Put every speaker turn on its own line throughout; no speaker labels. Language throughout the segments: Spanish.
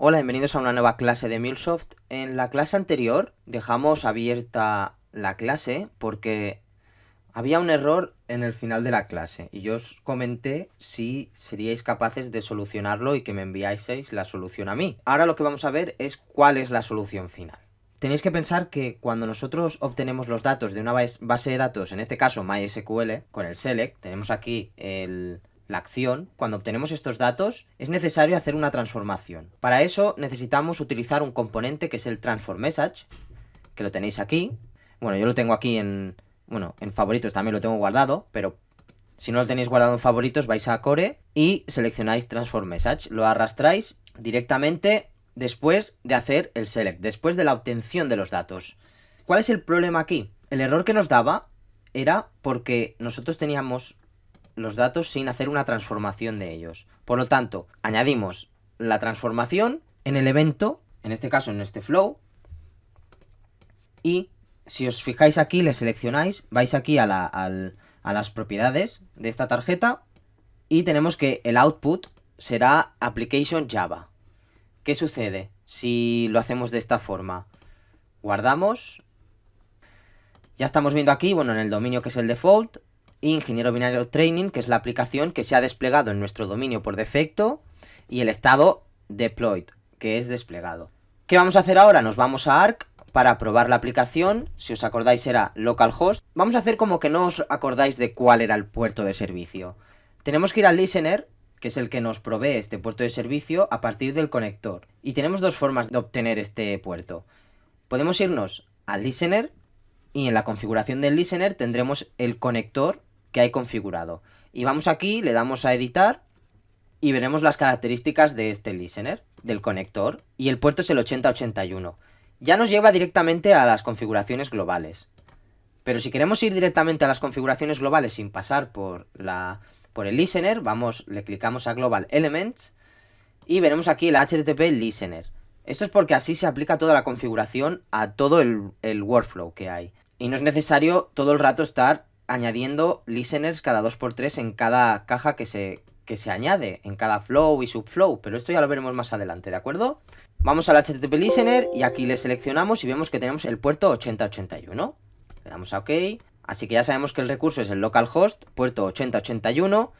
Hola, bienvenidos a una nueva clase de MuleSoft. En la clase anterior dejamos abierta la clase porque había un error en el final de la clase y yo os comenté si seríais capaces de solucionarlo y que me enviaseis la solución a mí. Ahora lo que vamos a ver es cuál es la solución final. Tenéis que pensar que cuando nosotros obtenemos los datos de una base de datos, en este caso MySQL, con el select, tenemos aquí la acción. Cuando obtenemos estos datos es necesario hacer una transformación. Para eso necesitamos utilizar un componente que es el transform message, que lo tenéis aquí. Bueno, yo lo tengo aquí en favoritos, también lo tengo guardado, pero si no lo tenéis guardado en favoritos vais a core y seleccionáis transform message. Lo arrastráis directamente después de hacer el select, después de la obtención de los datos. ¿Cuál es el problema aquí? El error que nos daba era porque nosotros teníamos los datos sin hacer una transformación de ellos. Por lo tanto, añadimos la transformación en el evento, en este caso en este flow, y si os fijáis aquí, le seleccionáis, vais aquí a las propiedades de esta tarjeta y tenemos que el output será application Java. ¿Qué sucede si lo hacemos de esta forma? Guardamos. Ya estamos viendo aquí, bueno, en el dominio que es el default, Ingeniero Binario Training, que es la aplicación que se ha desplegado en nuestro dominio por defecto, y el estado deployed, que es desplegado. ¿Qué vamos a hacer ahora? Nos vamos a Arc para probar la aplicación. Si os acordáis era localhost. Vamos a hacer como que no os acordáis de cuál era el puerto de servicio. Tenemos que ir al listener, que es el que nos provee este puerto de servicio, a partir del conector. Y tenemos dos formas de obtener este puerto. Podemos irnos al listener y en la configuración del listener tendremos el conector que hay configurado. Y vamos aquí, le damos a editar y veremos las características de este listener, del conector. Y el puerto es el 8081. Ya nos lleva directamente a las configuraciones globales. Pero si queremos ir directamente a las configuraciones globales sin pasar por el listener, le clicamos a Global Elements y veremos aquí el HTTP Listener. Esto es porque así se aplica toda la configuración a todo el workflow que hay. Y no es necesario todo el rato estar añadiendo listeners cada 2x3 en cada caja que se añade, en cada flow y subflow, pero esto ya lo veremos más adelante, ¿de acuerdo? Vamos al HTTP Listener y aquí le seleccionamos y vemos que tenemos el puerto 8081. Le damos a OK, así que ya sabemos que el recurso es el localhost, puerto 8081,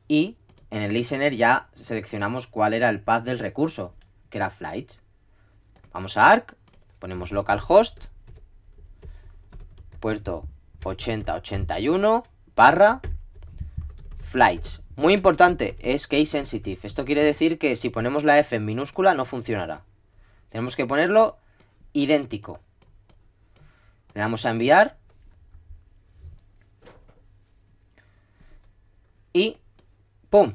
y en el listener ya seleccionamos cuál era el path del recurso, que era flights. Vamos a Arc, ponemos localhost, puerto 8081 barra flights. Muy importante, es case sensitive. Esto quiere decir que si ponemos la F en minúscula no funcionará. Tenemos que ponerlo idéntico. Le damos a enviar. Y ¡pum!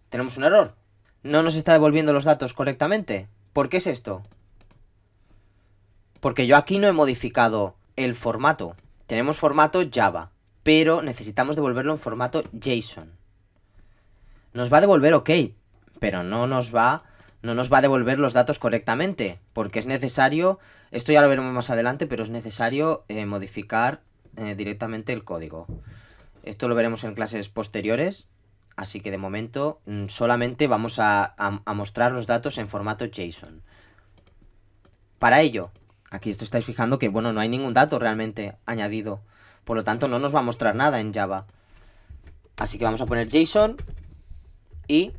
Tenemos un error. No nos está devolviendo los datos correctamente. ¿Por qué es esto? Porque yo aquí no he modificado el formato. Tenemos formato Java, pero necesitamos devolverlo en formato JSON. Nos va a devolver OK, pero no nos va a devolver los datos correctamente, porque es necesario, esto ya lo veremos más adelante, pero es necesario modificar directamente el código. Esto lo veremos en clases posteriores, así que de momento solamente vamos a mostrar los datos en formato JSON. Para ello, aquí esto estáis fijando que, bueno, no hay ningún dato realmente añadido, por lo tanto no nos va a mostrar nada en Java. Así que vamos a poner JSON y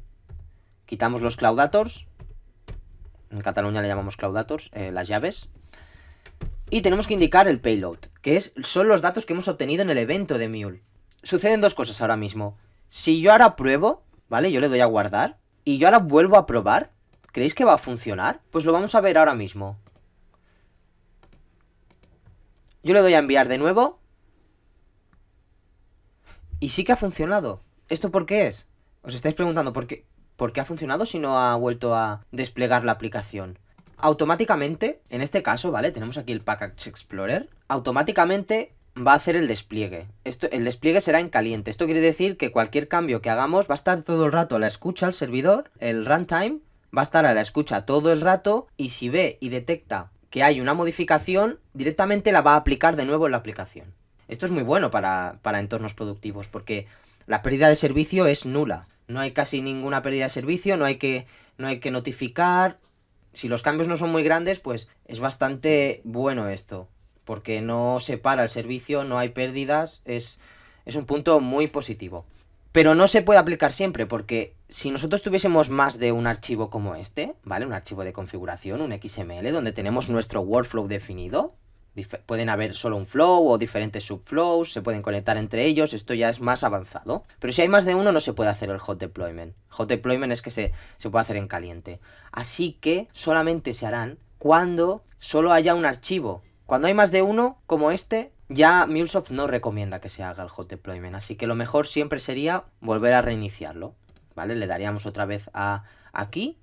quitamos los cloudators. En Cataluña le llamamos cloudators, las llaves. Y tenemos que indicar el payload, que son los datos que hemos obtenido en el evento de Mule. Suceden dos cosas ahora mismo. Si yo ahora pruebo, ¿vale? Yo le doy a guardar y yo ahora vuelvo a probar, ¿creéis que va a funcionar? Pues lo vamos a ver ahora mismo. Yo le doy a enviar de nuevo y sí que ha funcionado. ¿Esto por qué es? Os estáis preguntando por qué ha funcionado si no ha vuelto a desplegar la aplicación. Automáticamente, en este caso, ¿vale? Tenemos aquí el Package Explorer. Automáticamente va a hacer el despliegue. El despliegue será en caliente. Esto quiere decir que cualquier cambio que hagamos va a estar todo el rato a la escucha al servidor. El runtime va a estar a la escucha todo el rato y si ve y detecta que hay una modificación, directamente la va a aplicar de nuevo en la aplicación. Esto es muy bueno para entornos productivos porque la pérdida de servicio es nula. No hay casi ninguna pérdida de servicio, no hay que notificar. si los cambios no son muy grandes, pues es bastante bueno esto, porque no se para el servicio, no hay pérdidas, es un punto muy positivo. Pero no se puede aplicar siempre, porque si nosotros tuviésemos más de un archivo como este, ¿vale? Un archivo de configuración, un XML, donde tenemos nuestro workflow definido, pueden haber solo un flow o diferentes subflows, se pueden conectar entre ellos, esto ya es más avanzado. Pero si hay más de uno no se puede hacer el hot deployment. Hot deployment es que se puede hacer en caliente. Así que solamente se harán cuando solo haya un archivo. Cuando hay más de uno, como este, ya MuleSoft no recomienda que se haga el hot deployment. Así que lo mejor siempre sería volver a reiniciarlo, ¿vale? Le daríamos otra vez a aquí,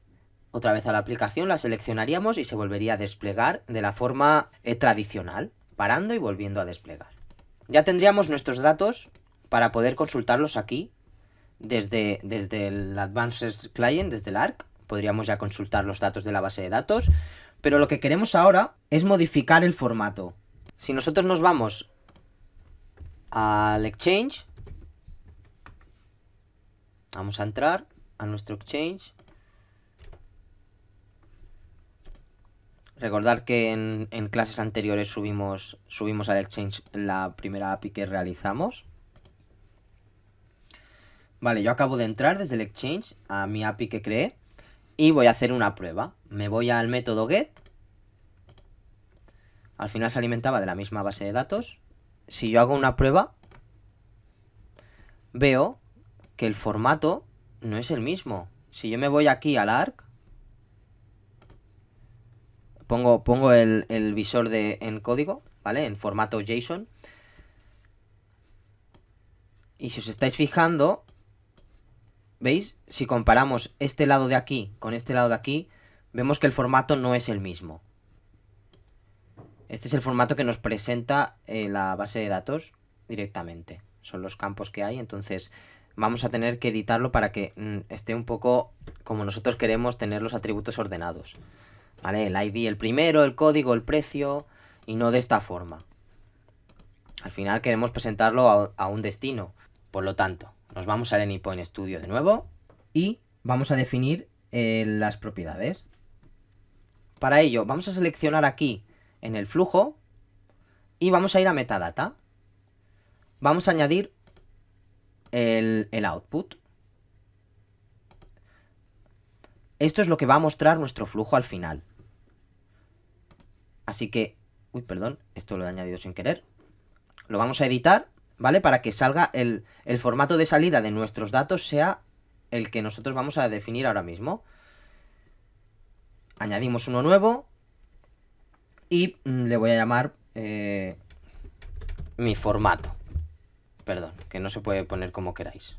otra vez a la aplicación, la seleccionaríamos y se volvería a desplegar de la forma tradicional, parando y volviendo a desplegar. Ya tendríamos nuestros datos para poder consultarlos aquí desde el Advanced Client, desde el ARC. Podríamos ya consultar los datos de la base de datos, pero lo que queremos ahora es modificar el formato. Si nosotros nos vamos al Exchange, vamos a entrar a nuestro Exchange. Recordad que en clases anteriores subimos al Exchange la primera API que realizamos. Vale, yo acabo de entrar desde el Exchange a mi API que creé y voy a hacer una prueba. Me voy al método get. Al final se alimentaba de la misma base de datos. Si yo hago una prueba, veo que el formato no es el mismo. Si yo me voy aquí al ARC, pongo el visor en código, ¿vale? En formato JSON. Y si os estáis fijando, ¿veis? Si comparamos este lado de aquí con este lado de aquí, vemos que el formato no es el mismo. Este es el formato que nos presenta la base de datos directamente. Son los campos que hay, entonces vamos a tener que editarlo para que esté un poco como nosotros queremos tener los atributos ordenados. ¿Vale? El ID el primero, el código, el precio, y no de esta forma. Al final queremos presentarlo a un destino. Por lo tanto, nos vamos al AnyPoint Studio de nuevo y vamos a definir las propiedades. Para ello, vamos a seleccionar aquí en el flujo y vamos a ir a metadata. Vamos a añadir el output. Esto es lo que va a mostrar nuestro flujo al final. Así que, uy, perdón, esto lo he añadido sin querer. Lo vamos a editar, ¿vale? Para que salga el formato de salida de nuestros datos sea el que nosotros vamos a definir ahora mismo. Añadimos uno nuevo y le voy a llamar mi formato. Perdón, que no se puede poner como queráis.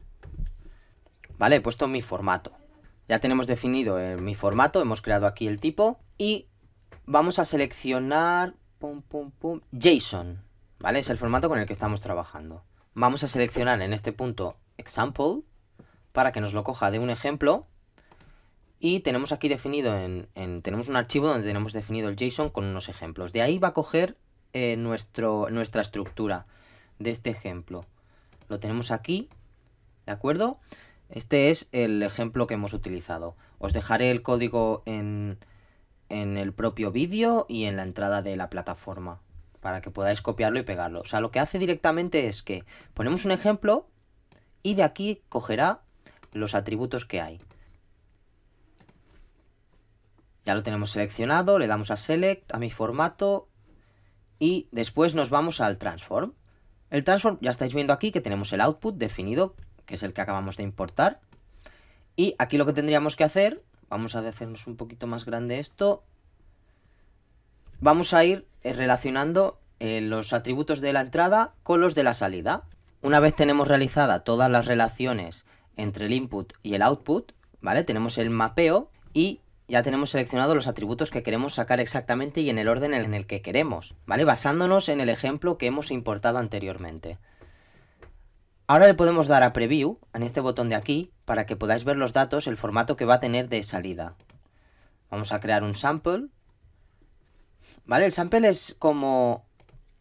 Vale, he puesto mi formato. Ya tenemos definido mi formato, hemos creado aquí el tipo y vamos a seleccionar JSON, ¿vale? Es el formato con el que estamos trabajando. Vamos a seleccionar en este punto example para que nos lo coja de un ejemplo y tenemos aquí definido tenemos un archivo donde tenemos definido el JSON con unos ejemplos. De ahí va a coger nuestra estructura de este ejemplo. Lo tenemos aquí, ¿de acuerdo? Este es el ejemplo que hemos utilizado. Os dejaré el código en el propio vídeo y en la entrada de la plataforma para que podáis copiarlo y pegarlo. O sea, lo que hace directamente es que ponemos un ejemplo y de aquí cogerá los atributos que hay. Ya lo tenemos seleccionado, le damos a Select, a mi formato y después nos vamos al Transform. El Transform ya estáis viendo aquí que tenemos el output definido, que es el que acabamos de importar. Y aquí lo que tendríamos que hacer, vamos a hacernos un poquito más grande esto. Vamos a ir relacionando los atributos de la entrada con los de la salida. Una vez tenemos realizada todas las relaciones entre el input y el output, ¿vale? Tenemos el mapeo y ya tenemos seleccionados los atributos que queremos sacar exactamente y en el orden en el que queremos, ¿vale? Basándonos en el ejemplo que hemos importado anteriormente. Ahora le podemos dar a Preview, en este botón de aquí, para que podáis ver los datos, el formato que va a tener de salida. Vamos a crear un sample. ¿Vale? El sample es como...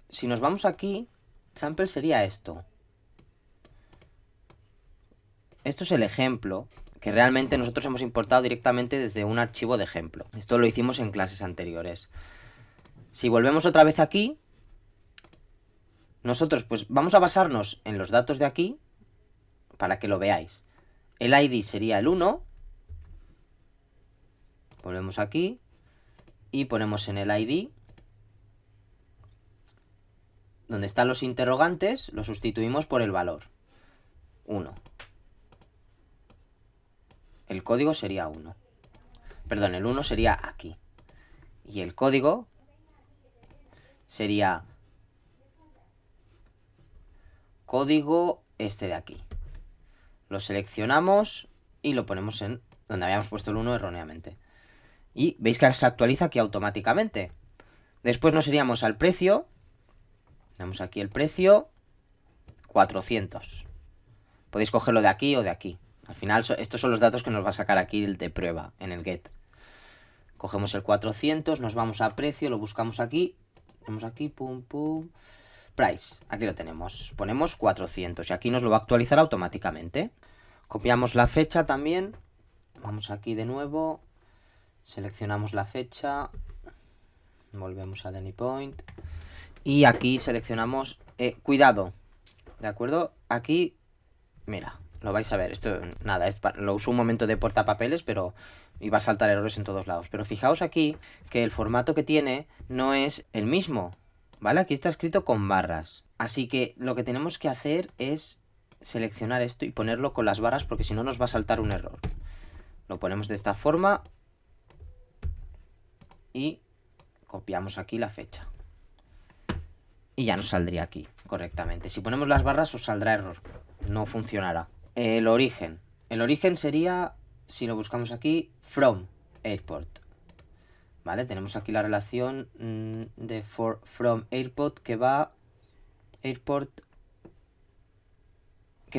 Si nos vamos aquí, el sample sería esto. Esto es el ejemplo que realmente nosotros hemos importado directamente desde un archivo de ejemplo. Esto lo hicimos en clases anteriores. Si volvemos otra vez aquí, nosotros pues vamos a basarnos en los datos de aquí para que lo veáis. El ID sería el 1. Volvemos aquí y ponemos en el ID, donde están los interrogantes, lo sustituimos por el valor 1. El código sería 1. Perdón, el 1 sería aquí. Y el código sería código este de aquí. Lo seleccionamos y lo ponemos en donde habíamos puesto el 1 erróneamente. Y veis que se actualiza aquí automáticamente. Después nos iríamos al precio. Tenemos aquí el precio, 400. Podéis cogerlo de aquí o de aquí. Al final estos son los datos que nos va a sacar aquí el de prueba en el get. Cogemos el 400, nos vamos a precio, lo buscamos aquí. Tenemos aquí, pum, pum. Price, aquí lo tenemos. Ponemos 400 y aquí nos lo va a actualizar automáticamente. Copiamos la fecha también. Vamos aquí de nuevo. Seleccionamos la fecha. Volvemos al AnyPoint. Y aquí seleccionamos, cuidado, ¿de acuerdo? Aquí, mira, lo vais a ver, esto, nada, lo uso un momento de portapapeles, pero iba a saltar errores en todos lados. Pero fijaos aquí que el formato que tiene no es el mismo, ¿vale? Aquí está escrito con barras. Así que lo que tenemos que hacer es seleccionar esto y ponerlo con las barras, porque si no nos va a saltar un error. Lo ponemos de esta forma y copiamos aquí la fecha. Y ya nos saldría aquí correctamente. Si ponemos las barras os saldrá error. No funcionará. El origen. El origen sería, si lo buscamos aquí, from airport. ¿Vale? Tenemos aquí la relación de from airport que va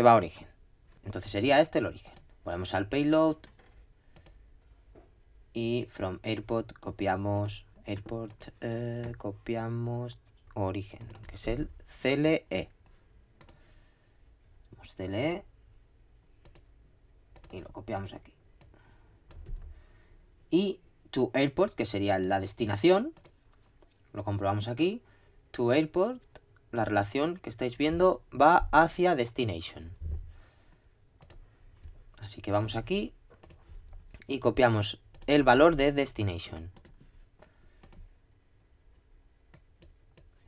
a origen. Entonces sería este el origen. Ponemos al payload. Y from airport copiamos copiamos origen, que es el CLE. Vamos CLE y lo copiamos aquí. Y to airport, que sería la destinación, lo comprobamos aquí. To airport, la relación que estáis viendo va hacia destination. Así que vamos aquí y copiamos el valor de destination.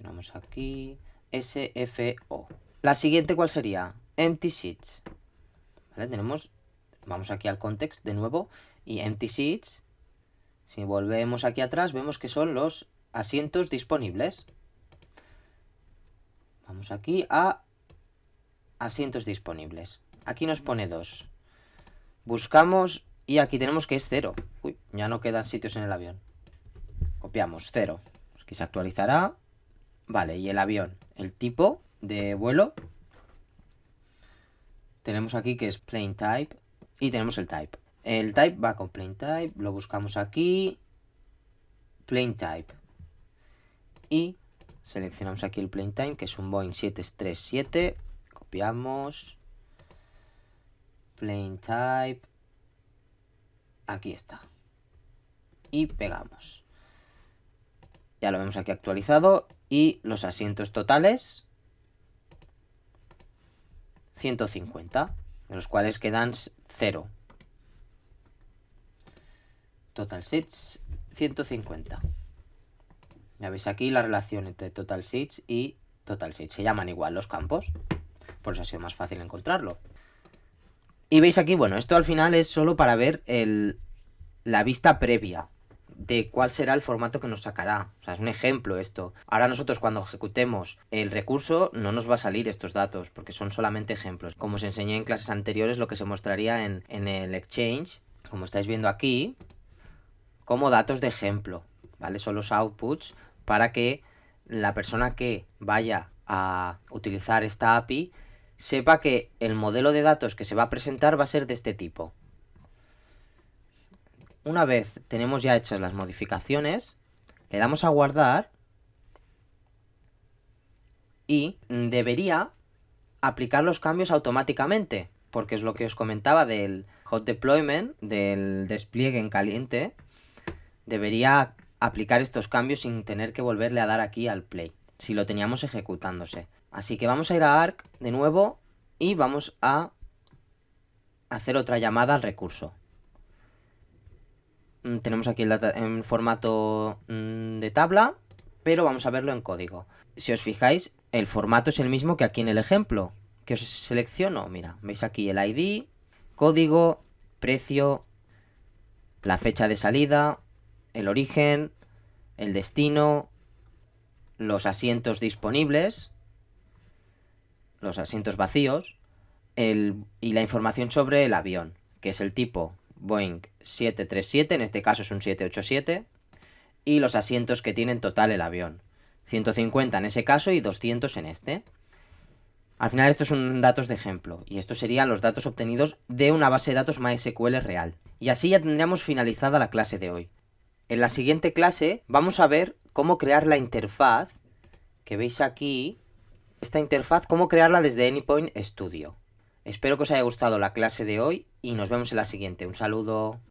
Vamos aquí, SFO. La siguiente, ¿cuál sería? Empty seats. ¿Vale? Vamos aquí al context de nuevo y empty seats. Si volvemos aquí atrás, vemos que son los asientos disponibles. Vamos aquí a asientos disponibles. Aquí nos pone 2. Buscamos y aquí tenemos que es 0. Uy, ya no quedan sitios en el avión. Copiamos 0. Aquí se actualizará. Vale, y el avión, el tipo de vuelo, tenemos aquí que es plain type y tenemos el type. El type va con plain type, lo buscamos aquí, plain type. Y seleccionamos aquí el plain type, que es un Boeing 737, copiamos, plain type, aquí está. Y pegamos. Ya lo vemos aquí actualizado. Y los asientos totales, 150, de los cuales quedan 0. Total seats, 150. Ya veis aquí la relación entre total seats y total seats. Se llaman igual los campos, por eso ha sido más fácil encontrarlo. Y veis aquí, bueno, esto al final es solo para ver la vista previa de cuál será el formato que nos sacará. O sea, es un ejemplo esto. Ahora nosotros cuando ejecutemos el recurso no nos va a salir estos datos porque son solamente ejemplos. Como os enseñé en clases anteriores, lo que se mostraría en el Exchange, como estáis viendo aquí, como datos de ejemplo, ¿vale? Son los outputs para que la persona que vaya a utilizar esta API sepa que el modelo de datos que se va a presentar va a ser de este tipo. Una vez tenemos ya hechas las modificaciones, le damos a guardar y debería aplicar los cambios automáticamente, porque es lo que os comentaba del hot deployment, del despliegue en caliente, debería aplicar estos cambios sin tener que volverle a dar aquí al play, si lo teníamos ejecutándose. Así que vamos a ir a Arc de nuevo y vamos a hacer otra llamada al recurso. Tenemos aquí el data en formato de tabla, pero vamos a verlo en código. Si os fijáis, el formato es el mismo que aquí en el ejemplo, que os selecciono. Mira, veis aquí el ID, código, precio, la fecha de salida, el origen, el destino, los asientos disponibles, los asientos vacíos, y la información sobre el avión, que es el tipo Boeing 737, en este caso es un 787, y los asientos que tiene en total el avión, 150 en ese caso y 200 en este. Al final estos son datos de ejemplo, y estos serían los datos obtenidos de una base de datos MySQL real. Y así ya tendríamos finalizada la clase de hoy. En la siguiente clase vamos a ver cómo crear la interfaz, que veis aquí, esta interfaz, cómo crearla desde Anypoint Studio. Espero que os haya gustado la clase de hoy y nos vemos en la siguiente. Un saludo.